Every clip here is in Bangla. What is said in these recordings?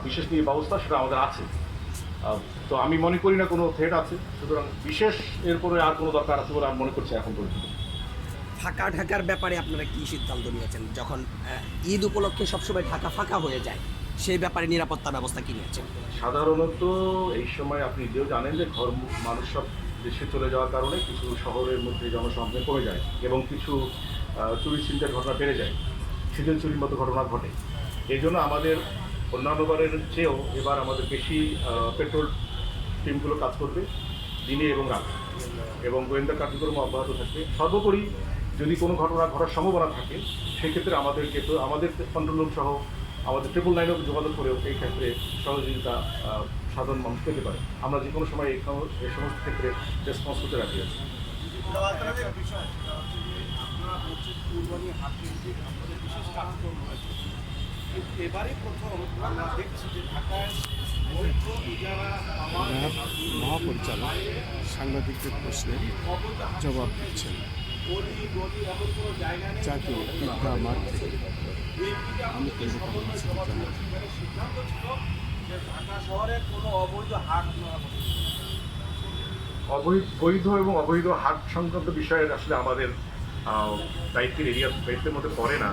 বিশেষ ব্যবস্থা সেটা আমাদের আছে। তো আমি মনে করি না কোনো থ্রেট আছে, সুতরাং বিশেষ এরপরে আর কোনো দরকার আছে বলে আমি মনে করছি এখন পর্যন্ত। ফাঁকা ঢাকার ব্যাপারে আপনারা কি সিদ্ধান্ত নিয়েছেন? যখন ঈদ উপলক্ষে সবসময় ঢাকা ফাঁকা হয়ে যায়, সেই ব্যাপারে নিরাপত্তা ব্যবস্থা কি নিয়েছেন? সাধারণত এই সময় আপনি নিজেও জানেন যে মানুষ সব দেশে চলে যাওয়ার কারণে কিছু শহরের মধ্যে জনসংখ্যা কমে যায় এবং কিছু চুরি ছিনতাইয়ের ঘটনা বেড়ে যায়, সিজন চুরির মতো ঘটনা ঘটে। এই জন্য আমাদের অন্যান্যবারের চেয়েও এবার আমাদের বেশি পেট্রোল টিমগুলো কাজ করবে দিনে এবং রাতে, এবং গোয়েন্দা কার্যক্রম অব্যাহত থাকবে। সর্বোপরি যদি কোনো ঘটনা ঘটার সম্ভাবনা থাকে সেক্ষেত্রে আমাদের কন্ট্রোল রুম সহ আমাদের 999 যোগাযোগ করেও এই ক্ষেত্রে সহযোগিতা সাধারণ মানুষ পেতে পারে। আমরা যে কোনো সময় এই সমস্ত ক্ষেত্রে রেসপন্স করতে রাখি আছি। এবারে প্রথম আমরা দেখছি যে ঢাকায় মহাপরিচালক সাংবাদিকদের প্রশ্নের জবাব দিচ্ছেন। জাতীয় ঈদগাহ মাঠ থেকে আমি সিদ্ধান্ত ছিল যে ঢাকা শহরে কোনো অবৈধ হাট বৈধ এবং অবৈধ হাট সংক্রান্ত বিষয়ের আসলে আমাদের দায়িত্বের মধ্যে পড়ে না,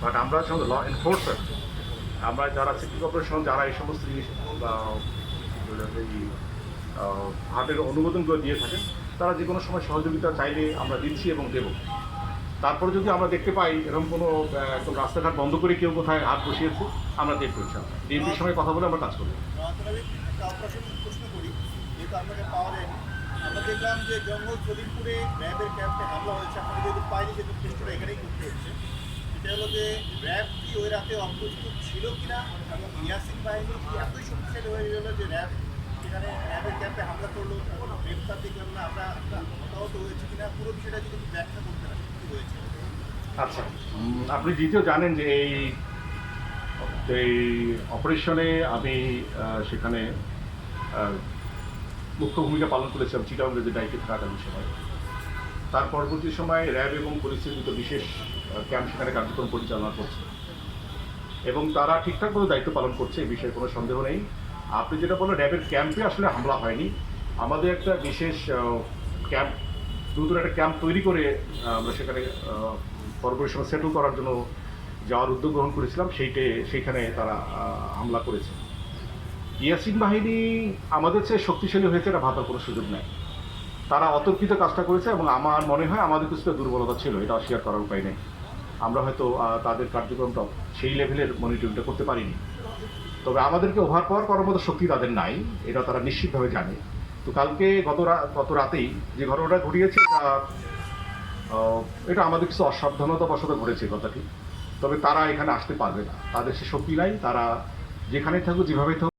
বাট আমরা যখন ল এনফোর্সার, আমরা যারা সিটি কর্পোরেশন যারা এই সমস্ত জিনিস এই হাটের অনুমোদনগুলো দিয়ে থাকেন, তারা যে কোনো সময় সহযোগিতা চাইলে আমরা দিচ্ছি এবং দেব। তারপরে যদি আমরা দেখতে পাই এরকম কোনো একদম রাস্তাঘাট বন্ধ করে কেউ কোথায় হাত বসিয়েছে, আমরা দেখবো ইনশাআল্লাহ। ডিএমপির সঙ্গে কথা বলে আমরা কাজ করবো। প্রশ্ন করি, যেহেতু আপনাকে পাওয়া যায়নি, আমরা দেখলাম যে জঙ্গল সলিমপুরে র্যাবের ক্যাম্পে হামলা হয়েছে। আপনাকে যেহেতু পাইনি সেহেতু চেষ্টাটা এখানেই করতে হচ্ছে। এটা হলো যে র্যাব কি ওই রাতে অপ্রস্তুত ছিল কিনা, এবং ইয়াসিন বাহিনী কি এতই শক্তিশালী হয়ে গেল যে র্যাব সেখানে র্যাবের ক্যাম্পে হামলা করলো, গ্রেপ্তার দেখলাম না, আমরা হতাহত হয়েছে কিনা, পুরো বিষয়টা যদি ব্যাখ্যা করতে পারেন কী হয়েছে। আচ্ছা, আপনি দ্বিতীয় জানেন যে এই অপারেশনে আমি সেখানে মুখ্য ভূমিকা পালন করেছিলাম চিটাগংয়ের যে দায়িত্বে থাকাকালীন সময়। তার পরবর্তী সময় র্যাব এবং পুলিশের দুটো বিশেষ ক্যাম্প সেখানে কার্যক্রম পরিচালনা করছে এবং তারা ঠিকঠাকভাবে দায়িত্ব পালন করছে, এই বিষয়ে কোনো সন্দেহ নেই। আপনি যেটা বললেন র্যাবের ক্যাম্পে আসলে হামলা হয়নি, আমাদের একটা বিশেষ ক্যাম্প, দ্রুত একটা ক্যাম্প তৈরি করে আমরা সেখানে পরবর্তী সময় সেটেল করার জন্য যাওয়ার উদ্যোগ গ্রহণ করেছিলাম, সেইখানে তারা হামলা করেছে। ইয়াসিন বাহিনী আমাদের চেয়ে শক্তিশালী হয়েছে, এটা ভাবার কোনো সুযোগ নেই। তারা অতর্কিত কাজটা করেছে এবং আমার মনে হয় আমাদের কিছুটা দুর্বলতা ছিল, এটা অস্বীকার করার উপায় নেই। আমরা হয়তো তাদের কার্যক্রমটা সেই লেভেলের মনিটরিংটা করতে পারিনি, তবে আমাদেরকে ওভারপাওয়ার করার মতো শক্তি তাদের নাই, এটা তারা নিশ্চিতভাবে জানে। তো কালকে গত রাতেই যে ঘটনাটা ঘটিয়েছে এটা আমাদের কিছু অসাবধানতাবশত ঘটেছে কথাটি, তবে তারা এখানে আসতে পারবে না, তাদের সে শক্তি নাই। তারা যেখানে থাকুক যেভাবে থাকুক